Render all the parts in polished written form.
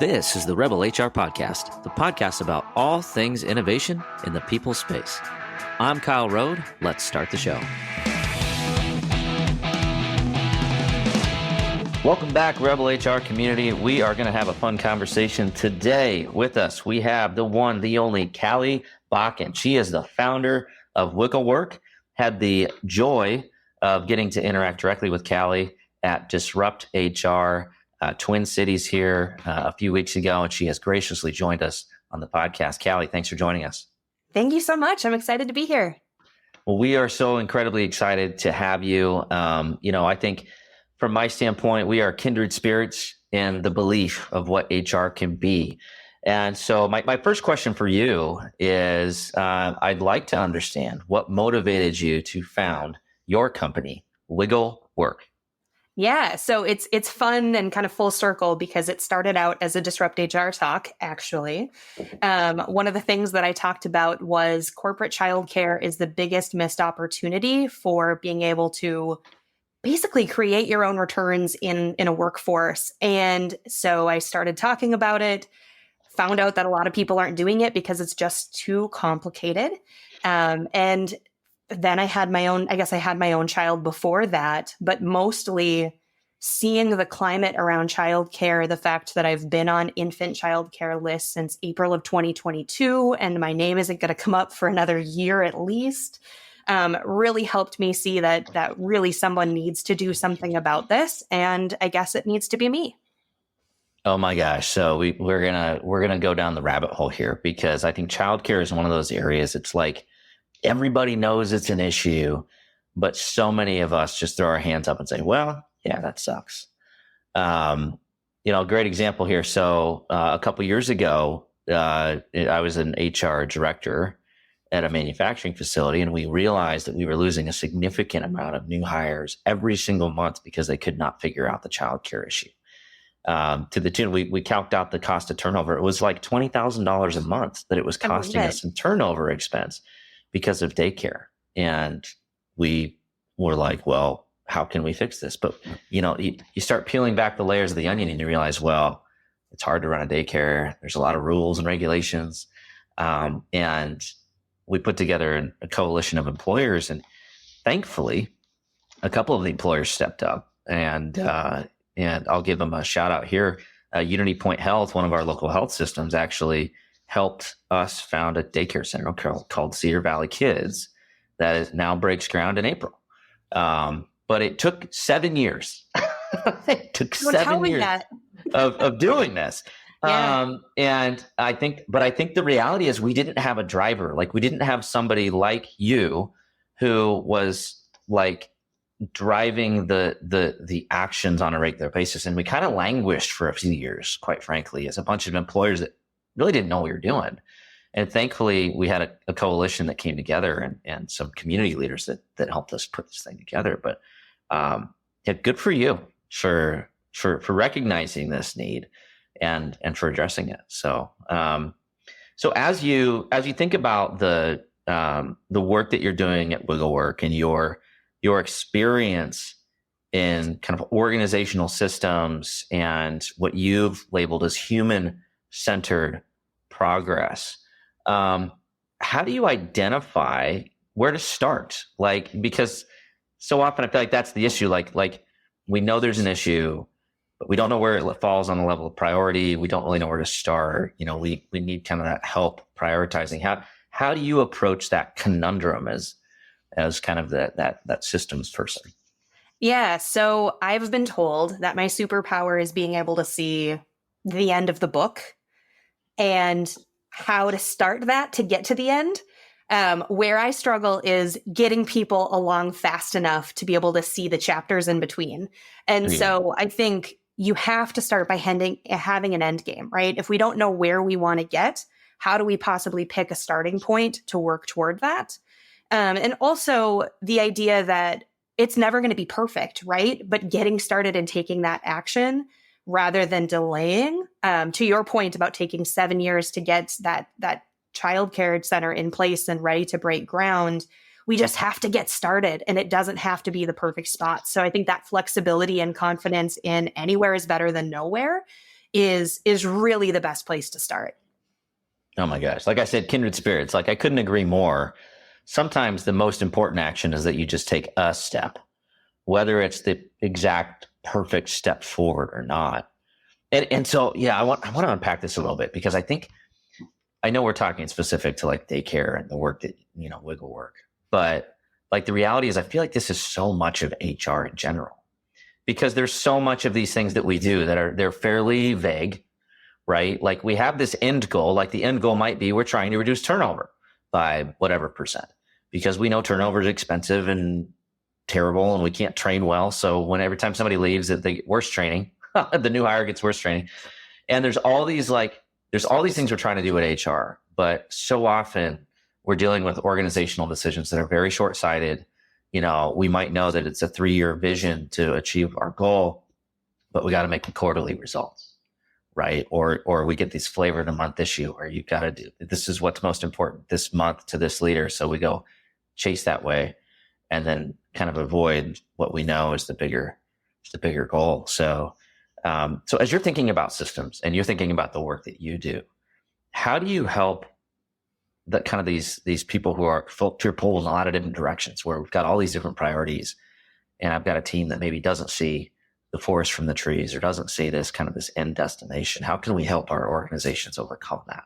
This is the Rebel HR Podcast, the podcast about all things innovation in the people space. I'm Kyle Rode. Let's start the show. Welcome back, Rebel HR community. We are going to have a fun conversation today. With us, we have the one, the only Calli Bakken. She is the founder of WiggleWork. Had the joy of getting to interact directly with Calli at Disrupt HR Twin Cities here a few weeks ago, and she has graciously joined us on the podcast. Calli, thanks for joining us. Thank you so much. I'm excited to be here. Well, we are so incredibly excited to have you. I think from my standpoint, we are kindred spirits in the belief of what HR can be. And so my first question for you is, I'd like to understand what motivated you to found your company, WiggleWork. Yeah, so it's fun and kind of full circle because it started out as a Disrupt HR talk, actually. One of the things that I talked about was corporate childcare is the biggest missed opportunity for being able to basically create your own returns in a workforce. And so I started talking about it, found out that a lot of people aren't doing it because it's just too complicated. And then I had my own child before that, but mostly seeing the climate around childcare, the fact that I've been on infant childcare lists since April of 2022, and my name isn't going to come up for another year at least, really helped me see that really someone needs to do something about this. And I guess it needs to be me. Oh my gosh. So we're gonna go down the rabbit hole here because I think childcare is one of those areas. It's like, everybody knows it's an issue, but so many of us just throw our hands up and say, well, yeah, that sucks. A great example here. So a couple years ago, I was an HR director at a manufacturing facility, and we realized that we were losing a significant amount of new hires every single month because they could not figure out the childcare issue. To the tune, we calced out the cost of turnover. It was like $20,000 a month that it was costing us in turnover expense because of daycare. And we were like, well, how can we fix this? But, you start peeling back the layers of the onion and you realize, well, it's hard to run a daycare. There's a lot of rules and regulations. And we put together a coalition of employers. And thankfully, a couple of the employers stepped up. And I'll give them a shout out here. Unity Point Health, one of our local health systems, actually helped us found a daycare center called Cedar Valley Kids that now breaks ground in April. But it took 7 years. It took 7 years of doing this. Yeah. And I think the reality is we didn't have a driver. Like, we didn't have somebody like you who was like driving the actions on a regular basis. And we kind of languished for a few years, quite frankly, as a bunch of employers that really didn't know what we were doing. And thankfully, we had a coalition that came together and some community leaders that helped us put this thing together. But good for you for recognizing this need and for addressing it. So as you think about the work that you're doing at WiggleWork and your experience in kind of organizational systems and what you've labeled as human-centered progress, how do you identify where to start? Like, because so often I feel like that's the issue. Like we know there's an issue, but we don't know where it falls on the level of priority. We don't really know where to start. We need kind of that help prioritizing. How do you approach that conundrum as kind of that systems person? Yeah. So I've been told that my superpower is being able to see the end of the book and how to start that to get to the end. Where I struggle is getting people along fast enough to be able to see the chapters in between. And so I think you have to start by having an end game, right? If we don't know where we want to get, how do we possibly pick a starting point to work toward that? And also the idea that it's never going to be perfect, right? But getting started and taking that action rather than delaying. To your point about taking 7 years to get that childcare center in place and ready to break ground, we just have to get started, and it doesn't have to be the perfect spot. So I think that flexibility and confidence in anywhere is better than nowhere is really the best place to start. Oh my gosh. Like I said, kindred spirits. Like I couldn't agree more. Sometimes the most important action is that you just take a step, whether it's the exact perfect step forward or not. And so, yeah, I want to unpack this a little bit because I know we're talking specific to like daycare and the work that, WiggleWork, but like the reality is I feel like this is so much of HR in general because there's so much of these things that we do that they're fairly vague, right? Like we have this end goal, like the end goal might be we're trying to reduce turnover by whatever percent because we know turnover is expensive and terrible and we can't train well. So every time somebody leaves, they get worse training. The new hire gets worse training. And there's all these things we're trying to do at HR, but so often we're dealing with organizational decisions that are very short-sighted. We might know that it's a 3-year vision to achieve our goal, but we got to make the quarterly results, right? Or we get this flavor of the month issue where you got to do, this is what's most important this month to this leader. So we go chase that way and then kind of avoid what we know is the bigger goal. So as you're thinking about systems and you're thinking about the work that you do, how do you help that kind of these people who are pulled in a lot of different directions where we've got all these different priorities and I've got a team that maybe doesn't see the forest from the trees or doesn't see this end destination? How can we help our organizations overcome that?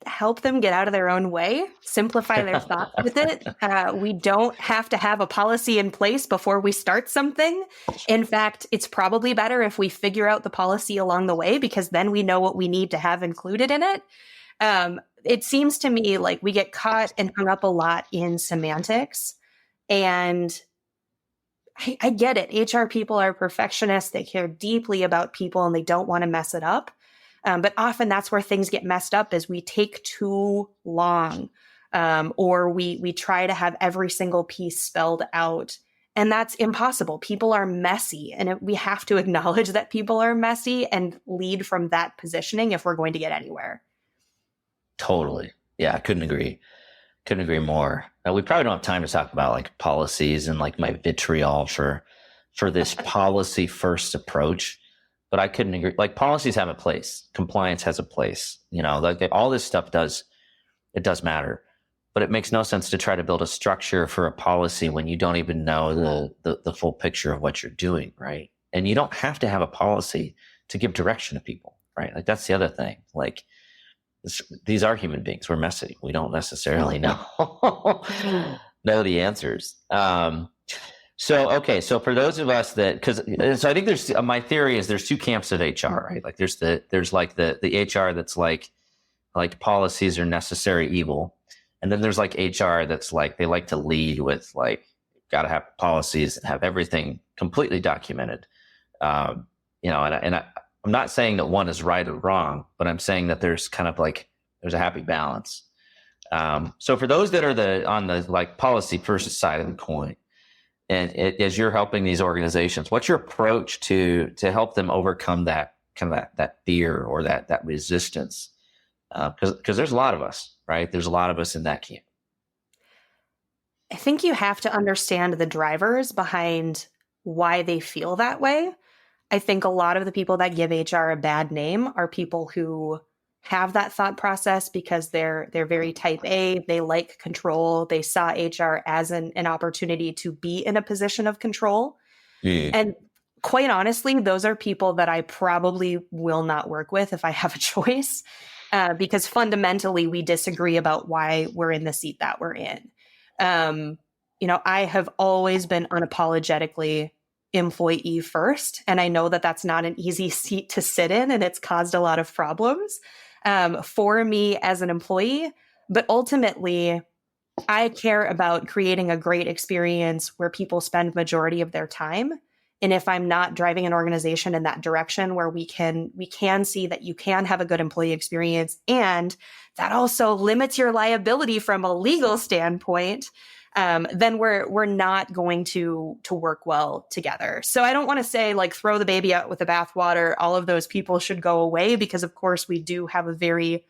Help them get out of their own way, simplify their thoughts with it. We don't have to have a policy in place before we start something. In fact, it's probably better if we figure out the policy along the way because then we know what we need to have included in it. It seems to me like we get caught and hung up a lot in semantics. And I get it. HR people are perfectionists. They care deeply about people and they don't want to mess it up. But often that's where things get messed up is we take too long or we try to have every single piece spelled out. And that's impossible. People are messy. And we have to acknowledge that people are messy and lead from that positioning if we're going to get anywhere. Totally. Yeah, I couldn't agree more. We probably don't have time to talk about like policies and like my vitriol for this policy first approach. But I couldn't agree. Like policies have a place, compliance has a place. Like all this stuff does matter. But it makes no sense to try to build a structure for a policy when you don't even know the full picture of what you're doing, right? And you don't have to have a policy to give direction to people, right? Like that's the other thing. Like these are human beings. We're messy. We don't necessarily know know the answers. So for those of us so I think my theory is there's two camps of HR, right? Like there's the HR that's like policies are necessary evil. And then there's like HR that's like, they like to lead with like, got to have policies and have everything completely documented. I'm not saying that one is right or wrong, but I'm saying that there's kind of like, there's a happy balance. So for those that are on the like policy versus side of the coin, and as you're helping these organizations, what's your approach to help them overcome that kind of that fear or that resistance? Because there's a lot of us, right? There's a lot of us in that camp. I think you have to understand the drivers behind why they feel that way. I think a lot of the people that give HR a bad name are people who have that thought process because they're very type A. They like control. They saw HR as an opportunity to be in a position of control. Yeah. And quite honestly, those are people that I probably will not work with if I have a choice, because fundamentally we disagree about why we're in the seat that we're in. I have always been unapologetically employee first. And I know that that's not an easy seat to sit in, and it's caused a lot of problems for me as an employee. But ultimately, I care about creating a great experience where people spend majority of their time. And if I'm not driving an organization in that direction where we can see that you can have a good employee experience, and that also limits your liability from a legal standpoint, then we're not going to work well together. So I don't want to say like throw the baby out with the bathwater. All of those people should go away, because of course we do have a very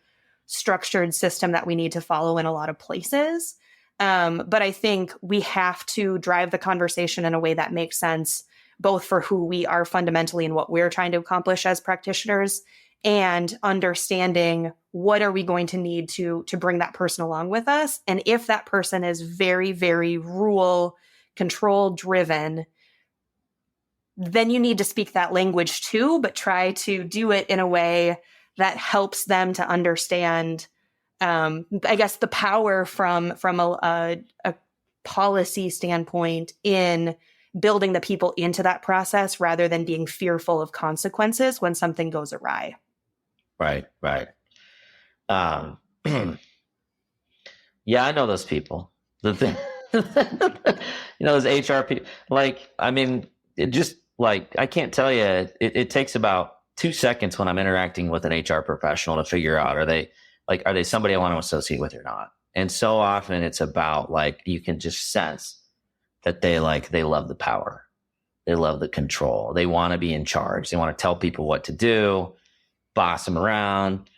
structured system that we need to follow in a lot of places. But I think we have to drive the conversation in a way that makes sense both for who we are fundamentally and what we're trying to accomplish as practitioners, and understanding what are we going to need to bring that person along with us. And if that person is very, very rule, control driven, then you need to speak that language too, but try to do it in a way that helps them to understand, I guess, the power from a policy standpoint in building the people into that process rather than being fearful of consequences when something goes awry. Right. Yeah, I know those people. The thing, those HR people. Like, I mean, it just like I can't tell you. It takes about 2 seconds when I'm interacting with an HR professional to figure out are they somebody I want to associate with or not. And so often it's about like you can just sense that they love the power, they love the control, they want to be in charge, they want to tell people what to do, boss them around.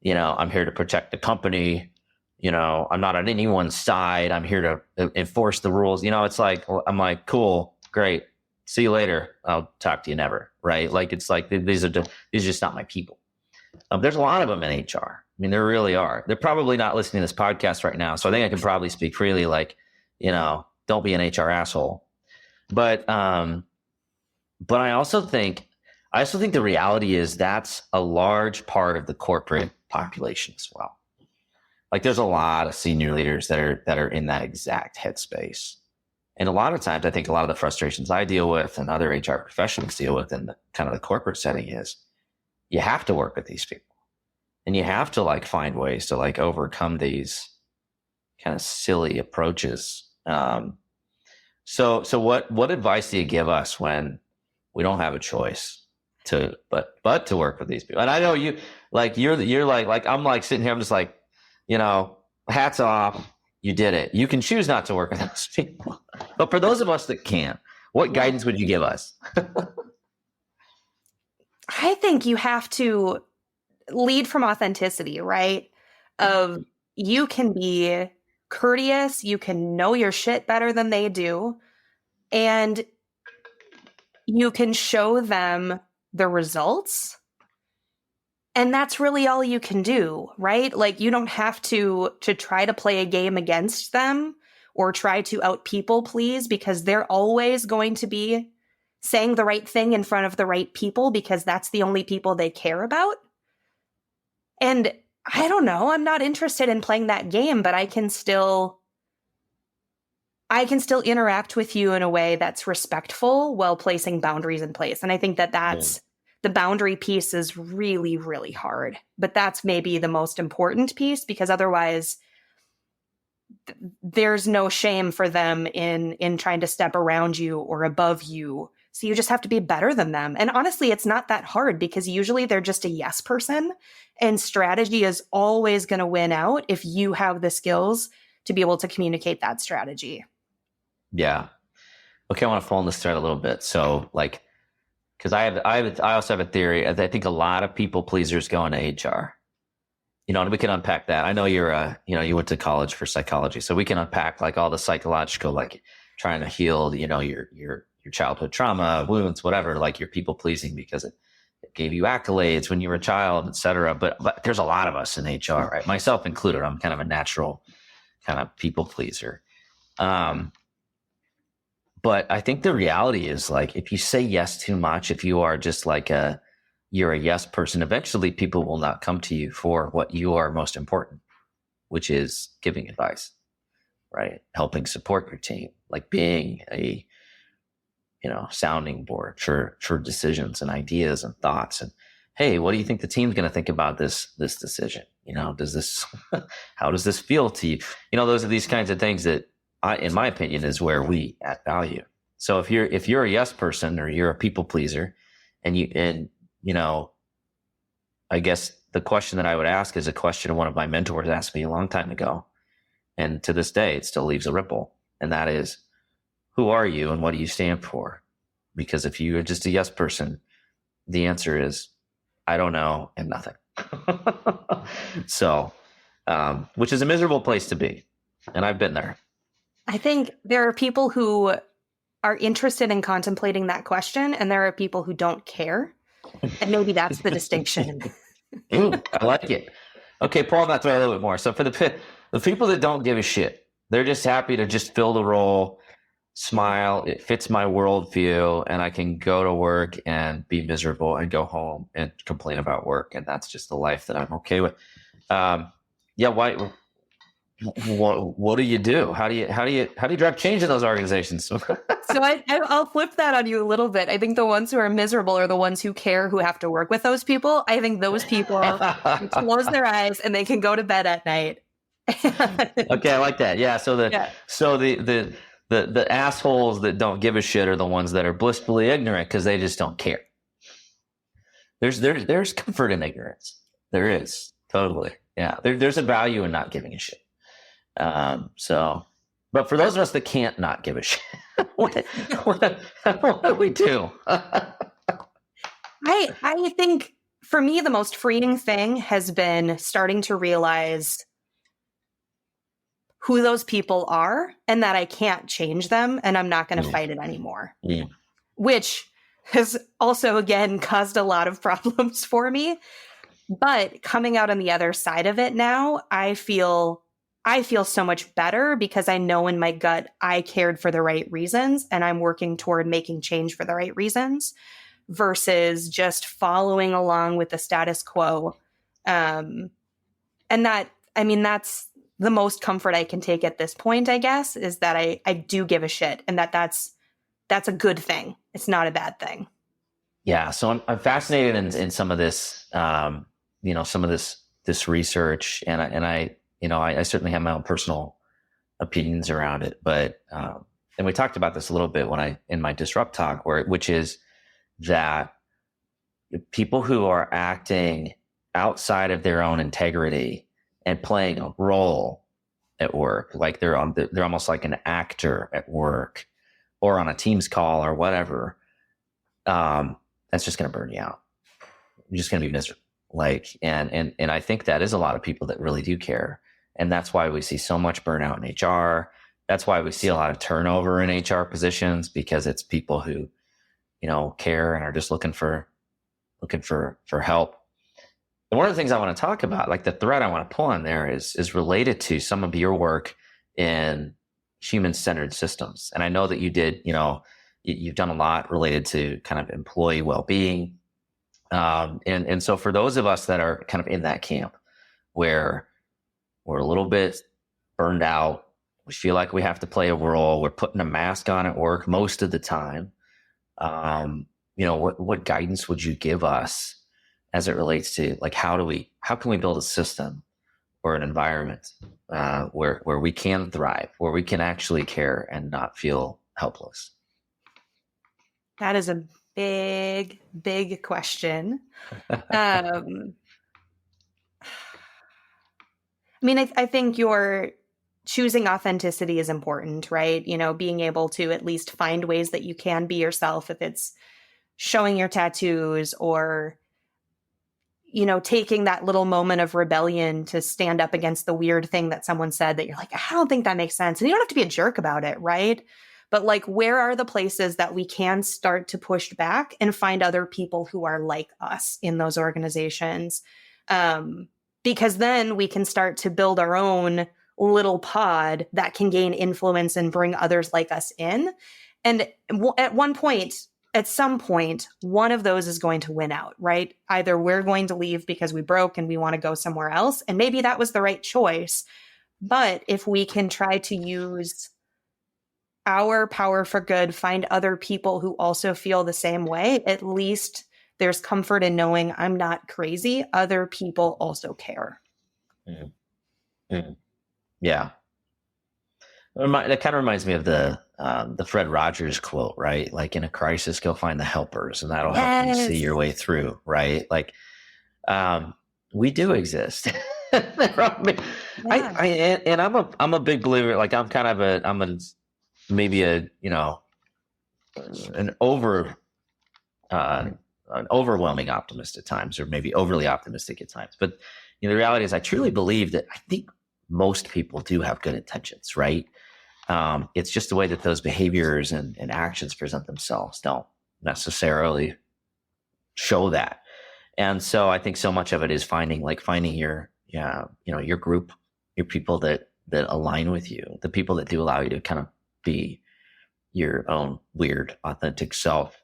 I'm here to protect the company. I'm not on anyone's side. I'm here to enforce the rules. It's like, I'm like, cool, great. See you later. I'll talk to you never. Right. Like, it's like, these are just not my people. There's a lot of them in HR. I mean, there really are. They're probably not listening to this podcast right now. So I think I can probably speak freely, like, don't be an HR asshole. But I also think the reality is that's a large part of the corporate population as well. Like, there's a lot of senior leaders that are in that exact headspace. And a lot of times, I think a lot of the frustrations I deal with and other HR professionals deal with in the kind of the corporate setting is you have to work with these people and you have to like find ways to like overcome these kind of silly approaches. So what advice do you give us when we don't have a choice but to work with these people? And I know you, like, you're like, I'm like sitting here, I'm just like, hats off. You did it. You can choose not to work with those people. But for those of us that can't, what guidance would you give us? I think you have to lead from authenticity, right? Of you can be courteous, you can know your shit better than they do, and you can show them the results. And that's really all you can do, right? Like, you don't have to try to play a game against them or try to out people please, because they're always going to be saying the right thing in front of the right people because that's the only people they care about. And I don't know, I'm not interested in playing that game, but I can still interact with you in a way that's respectful while placing boundaries in place. And I think that's the boundary piece is really, really hard, but that's maybe the most important piece, because otherwise there's no shame for them in trying to step around you or above you. So you just have to be better than them. And honestly, it's not that hard because usually they're just a yes person, and strategy is always going to win out if you have the skills to be able to communicate that strategy. Yeah. Okay. I want to pull on this thread a little bit. So like, because I also have a theory. I think a lot of people pleasers go into HR, and we can unpack that. I know you went to college for psychology, so we can unpack like all the psychological, like trying to heal, your childhood trauma, wounds, whatever, like you're people pleasing because it gave you accolades when you were a child, et cetera. But there's a lot of us in HR, right? Myself included. I'm kind of a natural kind of people pleaser. But I think the reality is, like, if you say yes too much, if you are just like you're a yes person, eventually people will not come to you for what you are most important, which is giving advice, right? Helping support your team, like being a, sounding board for decisions and ideas and thoughts. And hey, what do you think the team's going to think about this decision? How does this feel to you? Those are these kinds of things that, in my opinion, is where we add value. So if you're a yes person or you're a people pleaser, and I guess the question that I would ask is a question one of my mentors asked me a long time ago, and to this day it still leaves a ripple, and that is, who are you and what do you stand for? Because if you are just a yes person, the answer is I don't know and nothing. So, which is a miserable place to be, and I've been there. I think there are people who are interested in contemplating that question, and there are people who don't care. And maybe that's the distinction. Ooh, I like it. Okay, pull on that thread a little bit more. So for the people that don't give a shit, they're just happy to just fill the role, smile. It fits my worldview, and I can go to work and be miserable and go home and complain about work, and that's just the life that I'm okay with. Yeah, why? What do you do? How do you drive change in those organizations? So I'll flip that on you a little bit. I think the ones who are miserable are the ones who care, who have to work with those people. I think those people close their eyes and they can go to bed at night. Okay, I like that. Yeah. So the assholes that don't give a shit are the ones that are blissfully ignorant because they just don't care. There's comfort in ignorance. There is, totally. Yeah. There's a value in not giving a shit. But for those of us that can't not give a shit, what do we do? I think for me, the most freeing thing has been starting to realize who those people are and that I can't change them and I'm not going to fight it anymore. Yeah. Which has also, again, caused a lot of problems for me. But coming out on the other side of it now, I feel so much better because I know in my gut I cared for the right reasons and I'm working toward making change for the right reasons versus just following along with the status quo. And that, I mean, that's the most comfort I can take at this point, I guess, is that I do give a shit and that's a good thing. It's not a bad thing. Yeah. So I'm fascinated in some of this, some of this research and I certainly have my own personal opinions around it, but and we talked about this a little bit in my Disrupt talk, which is that people who are acting outside of their own integrity and playing a role at work, like they're almost like an actor at work or on a Teams call or whatever, that's just going to burn you out. You're just going to be miserable. And I think that is a lot of people that really do care. And that's why we see so much burnout in HR. That's why we see a lot of turnover in HR positions, because it's people who, care and are just looking for help. And one of the things I want to talk about, like the thread I want to pull on there is related to some of your work in human-centered systems. And I know that you did, you've done a lot related to kind of employee well-being. And so for those of us that are kind of in that camp where we're a little bit burned out, we feel like we have to play a role, we're putting a mask on at work most of the time. What guidance would you give us as it relates to like, how can we build a system or an environment, where we can thrive, where we can actually care and not feel helpless? That is a big, big question. I think your choosing authenticity is important, right? Being able to at least find ways that you can be yourself, if it's showing your tattoos or, taking that little moment of rebellion to stand up against the weird thing that someone said that you're like, I don't think that makes sense. And you don't have to be a jerk about it, right? But like, where are the places that we can start to push back and find other people who are like us in those organizations? Because then we can start to build our own little pod that can gain influence and bring others like us in. And at some point, one of those is going to win out, right? Either we're going to leave because we broke and we want to go somewhere else. And maybe that was the right choice. But if we can try to use our power for good, find other people who also feel the same way, at least there's comfort in knowing I'm not crazy. Other people also care. Mm-hmm. Yeah. That kind of reminds me of the Fred Rogers quote, right? Like, in a crisis, go find the helpers, and that'll help you see your way through, right? Like, we do exist. I'm a big believer. Like, an overwhelming optimist at times, or maybe overly optimistic at times. But the reality is, I truly believe that I think most people do have good intentions, right? It's just the way that those behaviors and actions present themselves don't necessarily show that. And so I think so much of it is finding your, your group, your people that align with you, the people that do allow you to kind of be your own weird, authentic self.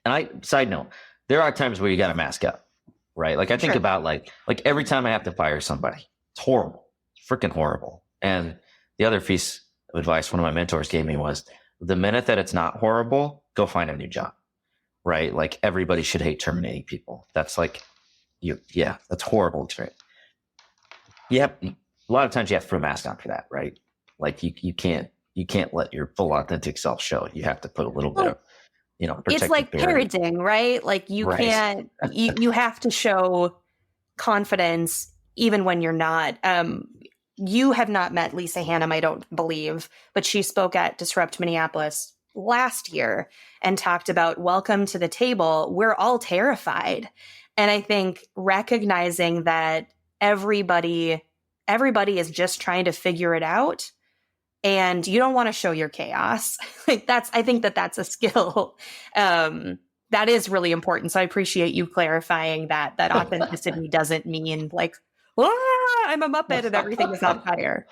And side note, there are times where you got to mask up, right? Like I think about like every time I have to fire somebody, it's horrible, it's freaking horrible. And the other piece of advice one of my mentors gave me was the minute that it's not horrible, go find a new job, right? Like everybody should hate terminating people. That's like, that's horrible. A lot of times you have to put a mask on for that, right? Like you can't let your full authentic self show. You have to put a little bit of, it's like parenting, right? Like you can't, you have to show confidence even when you're not. You have not met Lisa Hannum, I don't believe, but she spoke at Disrupt Minneapolis last year and talked about welcome to the table. We're all terrified. And I think recognizing that everybody is just trying to figure it out. And you don't want to show your chaos. I think that's a skill that is really important. So I appreciate you clarifying that authenticity doesn't mean like, I'm a Muppet and everything is on fire.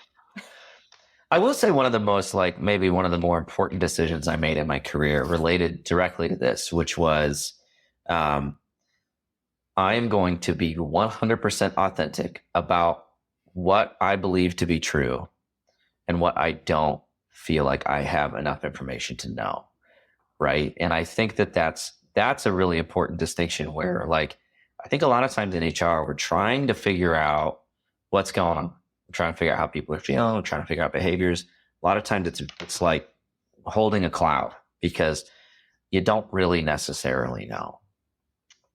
I will say one of the most maybe one of the more important decisions I made in my career related directly to this, which was I am going to be 100% authentic about what I believe to be true and what I don't feel like I have enough information to know, right? And I think that that's a really important distinction where I think a lot of times in HR, we're trying to figure out what's going on. We're trying to figure out how people are feeling. We're trying to figure out behaviors. A lot of times it's like holding a cloud because you don't really necessarily know.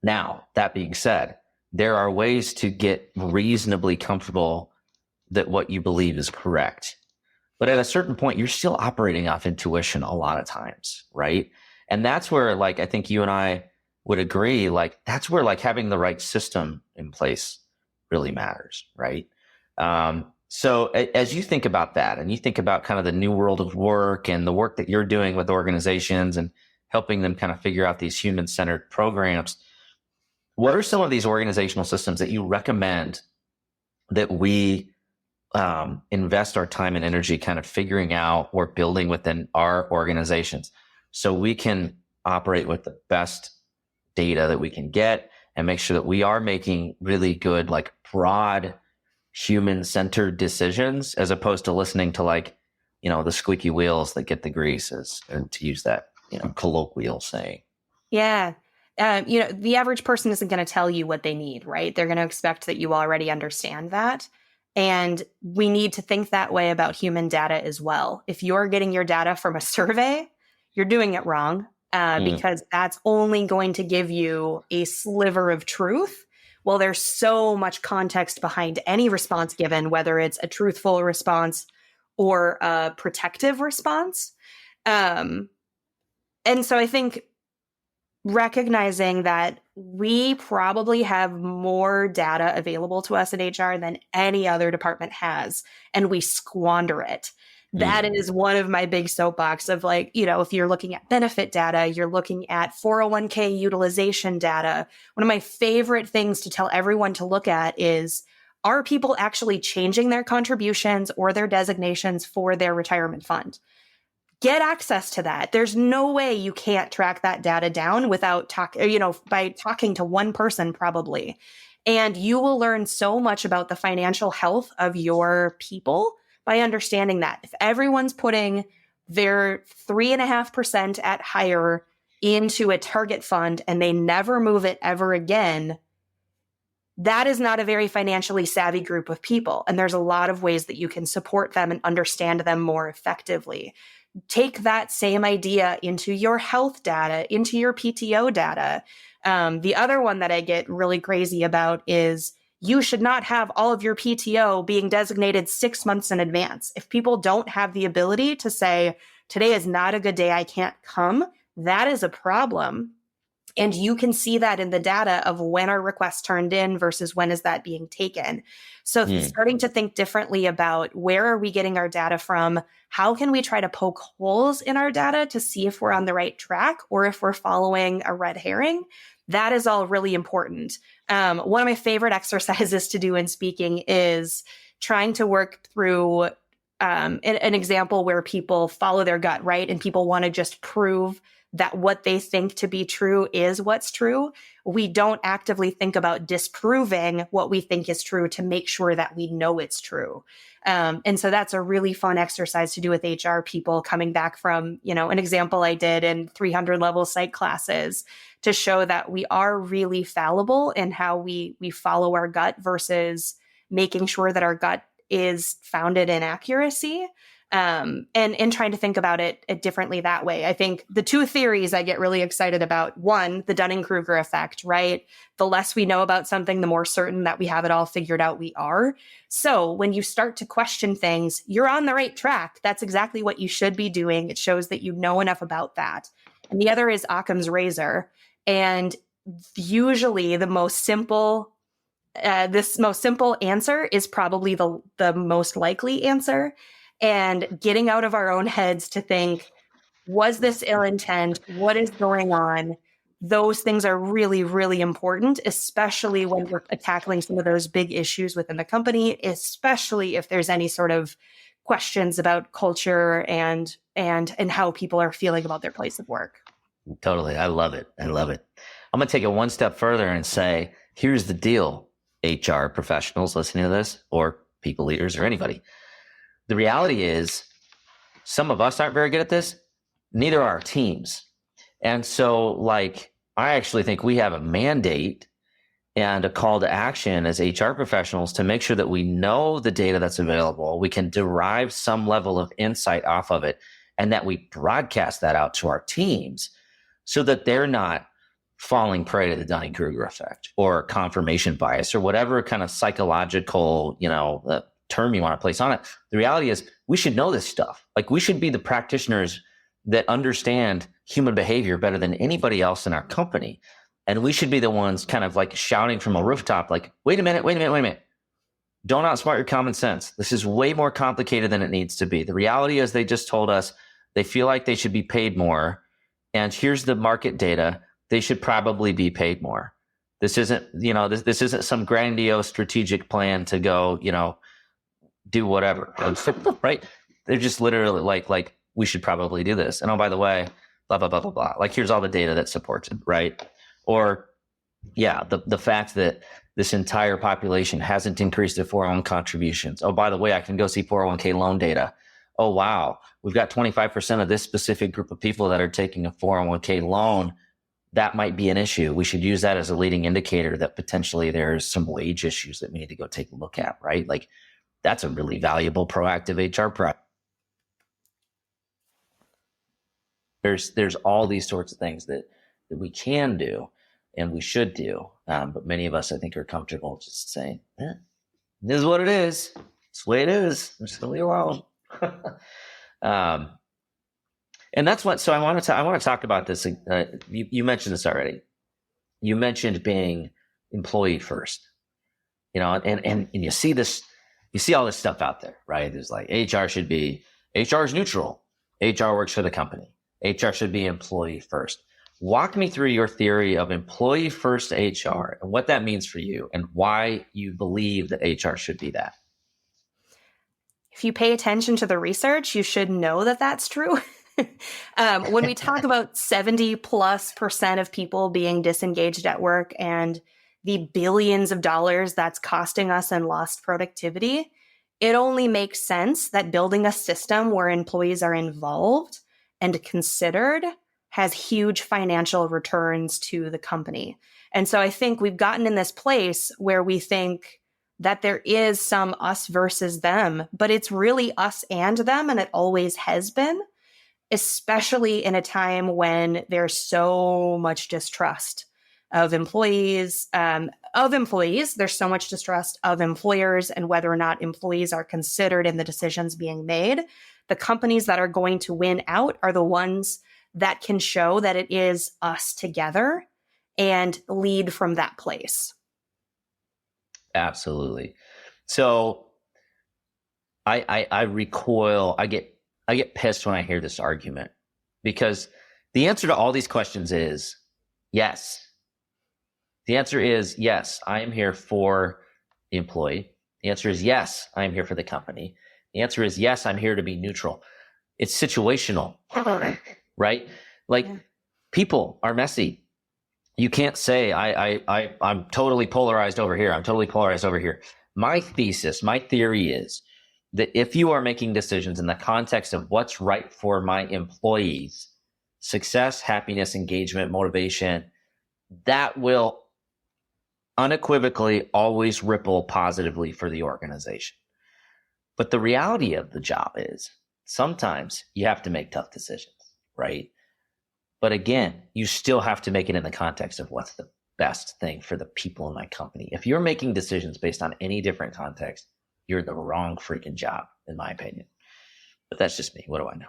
Now, that being said, there are ways to get reasonably comfortable that what you believe is correct. But at a certain point, you're still operating off intuition a lot of times, right? And that's where I think you and I would agree, that's where having the right system in place really matters, right? So as you think about that and you think about kind of the new world of work and the work that you're doing with organizations and helping them kind of figure out these human-centered programs, what are some of these organizational systems that you recommend that we invest our time and energy kind of figuring out or building within our organizations so we can operate with the best data that we can get and make sure that we are making really good, broad human-centered decisions as opposed to listening to the squeaky wheels that get the greases, and to use that, colloquial saying. Yeah. The average person isn't going to tell you what they need, right? They're going to expect that you already understand that. And we need to think that way about human data as well. If you're getting your data from a survey, you're doing it wrong because that's only going to give you a sliver of truth. Well, there's so much context behind any response given, whether it's a truthful response or a protective response. And so I think recognizing that we probably have more data available to us in HR than any other department has, and we squander it. That is one of my big soapbox of if you're looking at benefit data, you're looking at 401k utilization data. One of my favorite things to tell everyone to look at is, are people actually changing their contributions or their designations for their retirement fund? Get access to that. There's no way you can't track that data down without by talking to one person probably. And you will learn so much about the financial health of your people by understanding that. If everyone's putting their 3.5% at higher into a target fund and they never move it ever again, that is not a very financially savvy group of people. And there's a lot of ways that you can support them and understand them more effectively. Take that same idea into your health data, into your PTO data. The other one that I get really crazy about is you should not have all of your PTO being designated 6 months in advance. If people don't have the ability to say, today is not a good day, I can't come, that is a problem. And you can see that in the data of when are requests turned in versus when is that being taken. So starting to think differently about where are we getting our data from? How can we try to poke holes in our data to see if we're on the right track or if we're following a red herring? That is all really important. One of my favorite exercises to do in speaking is trying to work through an example where people follow their gut, right? And people want to just prove that what they think to be true is what's true. We don't actively think about disproving what we think is true to make sure that we know it's true. And so that's a really fun exercise to do with HR people coming back from, an example I did in 300 level psych classes to show that we are really fallible in how we follow our gut versus making sure that our gut is founded in accuracy. And trying to think about it differently that way. I think the two theories I get really excited about, one, the Dunning-Kruger effect, right? The less we know about something, the more certain that we have it all figured out we are. So when you start to question things, you're on the right track. That's exactly what you should be doing. It shows that you know enough about that. And the other is Occam's razor. And usually the most simple answer is probably the most likely answer. And getting out of our own heads to think, was this ill intent? What is going on? Those things are really, really important, especially when we're tackling some of those big issues within the company, especially if there's any sort of questions about culture and how people are feeling about their place of work. Totally. I love it. I'm going to take it one step further and say, here's the deal, HR professionals listening to this, or people leaders, or anybody. The reality is some of us aren't very good at this. Neither are our teams. And so I actually think we have a mandate and a call to action as HR professionals to make sure that we know the data that's available. We can derive some level of insight off of it, and that we broadcast that out to our teams so that they're not falling prey to the Dunning-Kruger effect or confirmation bias or whatever kind of psychological, term you want to place on it. The reality is we should know this stuff. We should be the practitioners that understand human behavior better than anybody else in our company. And we should be the ones kind of shouting from a rooftop, wait a minute. Don't outsmart your common sense. This is way more complicated than it needs to be. The reality is they just told us they feel like they should be paid more. And here's the market data. They should probably be paid more. This isn't, this isn't some grandiose strategic plan to go, do whatever, right? They're just literally like, we should probably do this. And oh, by the way, blah, blah, blah, blah, blah. Here's all the data that supports it, right? Or the fact that this entire population hasn't increased their 401 contributions. Oh, by the way, I can go see 401k loan data. Oh, wow. We've got 25% of this specific group of people that are taking a 401k loan. That might be an issue. We should use that as a leading indicator that potentially there's some wage issues that we need to go take a look at, right? That's a really valuable proactive HR practice. There's all these sorts of things that we can do and we should do. But many of us, I think, are comfortable just saying, this is what it is. It's the way it is. There's no way around. And that's what, so I want to talk about this. You mentioned this already. You mentioned being employee first, and you see this, you see all this stuff out there, right? There's HR is neutral. HR works for the company. HR should be employee first. Walk me through your theory of employee first HR and what that means for you and why you believe that HR should be that. If you pay attention to the research, you should know that that's true. When we talk about 70+% of people being disengaged at work and the billions of dollars that's costing us in lost productivity, it only makes sense that building a system where employees are involved and considered has huge financial returns to the company. And so I think we've gotten in this place where we think that there is some us versus them, but it's really us and them, and it always has been, especially in a time when there's so much distrust of employees. There's so much distrust of employers and whether or not employees are considered in the decisions being made. The companies that are going to win out are the ones that can show that it is us together and lead from that place. Absolutely. So I recoil. I get pissed when I hear this argument, because the answer to all these questions is yes. The answer is yes. I am here for the employee. The answer is yes. I am here for the company. The answer is yes. I'm here to be neutral. It's situational, right? Like, people are messy. You can't say I'm totally polarized over here. I'm totally polarized over here. My theory is that if you are making decisions in the context of what's right for my employees, success, happiness, engagement, motivation, that will unequivocally always ripple positively for the organization. But the reality of the job is sometimes you have to make tough decisions, right? But again, you still have to make it in the context of what's the best thing for the people in my company. If you're making decisions based on any different context, you're the wrong freaking job, in my opinion. But that's just me. What do I know?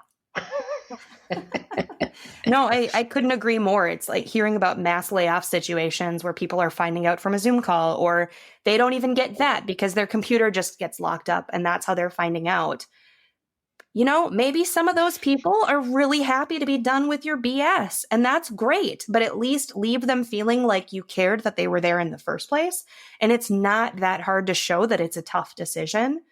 No, I couldn't agree more. It's like hearing about mass layoff situations where people are finding out from a Zoom call, or they don't even get that because their computer just gets locked up and that's how they're finding out. You know, maybe some of those people are really happy to be done with your BS, and that's great, but at least leave them feeling like you cared that they were there in the first place. And it's not that hard to show that it's a tough decision.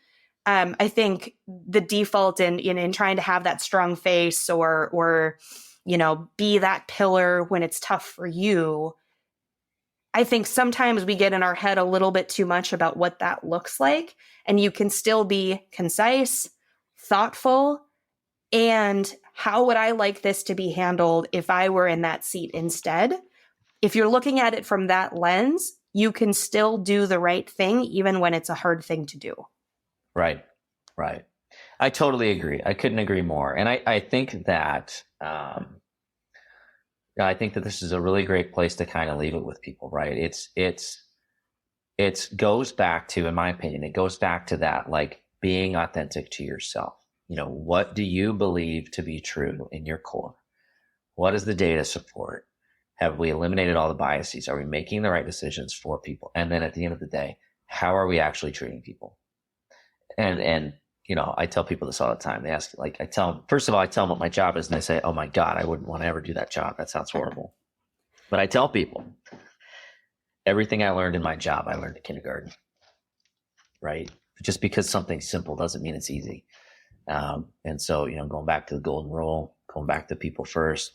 I think the default in trying to have that strong face or be that pillar when it's tough for you, I think sometimes we get in our head a little bit too much about what that looks like, and you can still be concise, thoughtful, and how would I like this to be handled if I were in that seat instead? If you're looking at it from that lens, you can still do the right thing even when it's a hard thing to do. Right. I totally agree. I couldn't agree more. And I think that this is a really great place to kind of leave it with people, right? It goes back to, in my opinion, it goes back to that, like, being authentic to yourself. What do you believe to be true in your core? What does the data support? Have we eliminated all the biases? Are we making the right decisions for people? And then at the end of the day, how are we actually treating people? And I tell people this all the time. They ask, I tell them what my job is, and they say, "Oh my God, I wouldn't want to ever do that job. That sounds horrible." But I tell people, everything I learned in my job, I learned in kindergarten, right? Just because something's simple doesn't mean it's easy. And so, going back to the golden rule, going back to people first,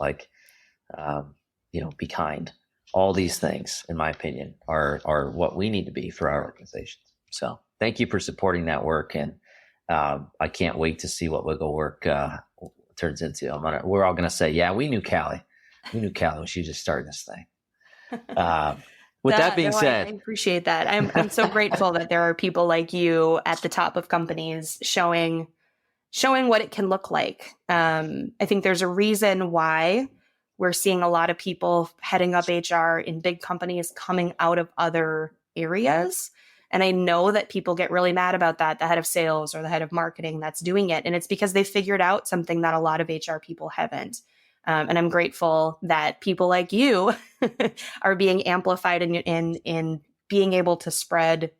be kind. All these things, in my opinion, are what we need to be for our organizations. So thank you for supporting that work. And I can't wait to see what WiggleWork turns into. We're all going to say, yeah, we knew Calli. We knew Calli when she just started this thing. With that being said, I appreciate that. I'm so grateful that there are people like you at the top of companies showing what it can look like. I think there's a reason why we're seeing a lot of people heading up HR in big companies coming out of other areas. And I know that people get really mad about that, the head of sales or the head of marketing that's doing it. And it's because they figured out something that a lot of HR people haven't. And I'm grateful that people like you are being amplified in being able to spread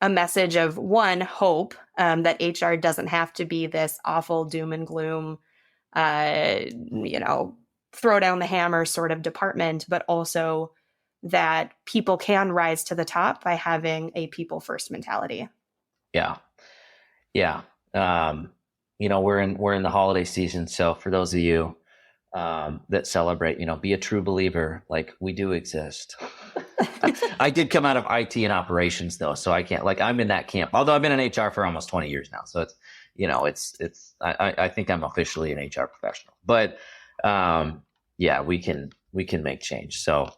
a message of, one, hope, that HR doesn't have to be this awful doom and gloom, throw down the hammer sort of department, but also that people can rise to the top by having a people first mentality. Yeah. We're in the holiday season. So for those of you that celebrate, be a true believer. Like, we do exist. I did come out of IT and operations though, so I can't, I'm in that camp, although I've been in HR for almost 20 years now. So I think I'm officially an HR professional, but we can make change. So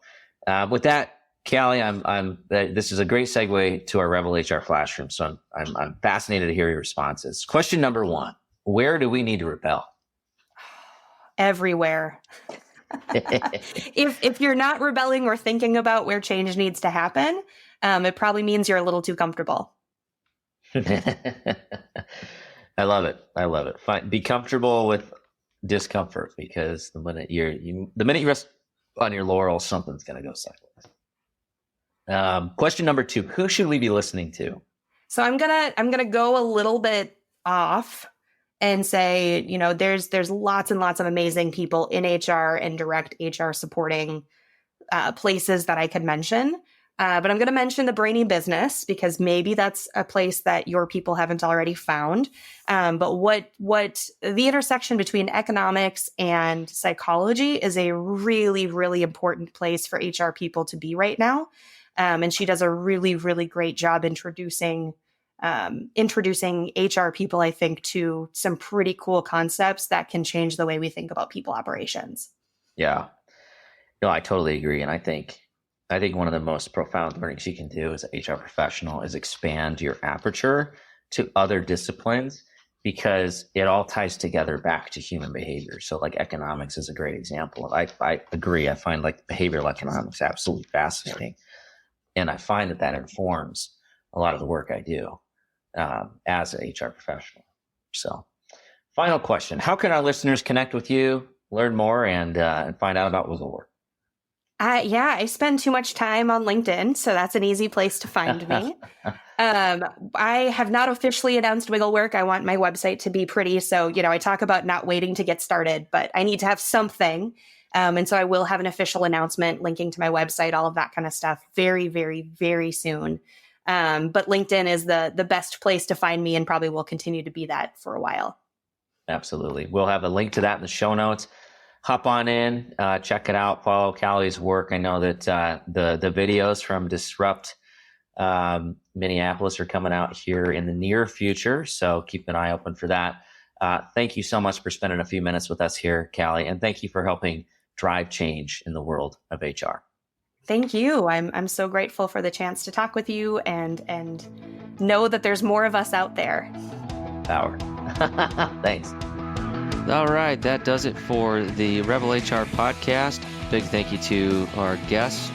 with that, Calli, this is a great segue to our Rebel HR Flash Room. So I'm fascinated to hear your responses. Question number 1, where do we need to rebel? Everywhere. If you're not rebelling or thinking about where change needs to happen, it probably means you're a little too comfortable. I love it. Fine. Be comfortable with discomfort, because the minute you rest, on your laurels, something's going to go sideways. Question number 2, who should we be listening to? So I'm gonna go a little bit off and say, there's lots and lots of amazing people in HR and direct HR supporting places that I could mention. But I'm going to mention the Brainy Business because maybe that's a place that your people haven't already found. But what the intersection between economics and psychology is a really, really important place for HR people to be right now. And she does a really, really great job introducing HR people, I think, to some pretty cool concepts that can change the way we think about people operations. Yeah, no, I totally agree. And I think one of the most profound learnings you can do as an HR professional is expand your aperture to other disciplines, because it all ties together back to human behavior. So like economics is a great example. I agree. I find like behavioral economics absolutely fascinating. And I find that informs a lot of the work I do as an HR professional. So final question, how can our listeners connect with you, learn more, and find out about WiggleWork? I spend too much time on LinkedIn, so that's an easy place to find me. I have not officially announced WiggleWork. I want my website to be pretty. So, I talk about not waiting to get started, but I need to have something. And so I will have an official announcement linking to my website, all of that kind of stuff very, very, very soon. But LinkedIn is the best place to find me and probably will continue to be that for a while. Absolutely. We'll have a link to that in the show notes. Hop on in, check it out, follow Calli's work. I know that the videos from Disrupt Minneapolis are coming out here in the near future, so keep an eye open for that. Thank you so much for spending a few minutes with us here, Calli, and thank you for helping drive change in the world of HR. Thank you. I'm so grateful for the chance to talk with you and know that there's more of us out there. Power. Thanks. All right, that does it for the Rebel HR podcast. Big thank you to our guests.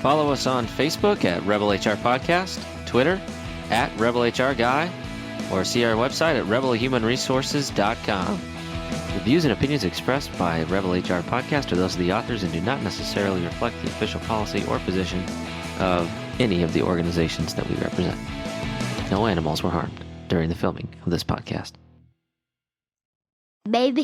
Follow us on Facebook at Rebel HR Podcast, Twitter at Rebel HR Guy, or see our website at rebelhumanresources.com. The views and opinions expressed by Rebel HR Podcast are those of the authors and do not necessarily reflect the official policy or position of any of the organizations that we represent. No animals were harmed during the filming of this podcast. Baby.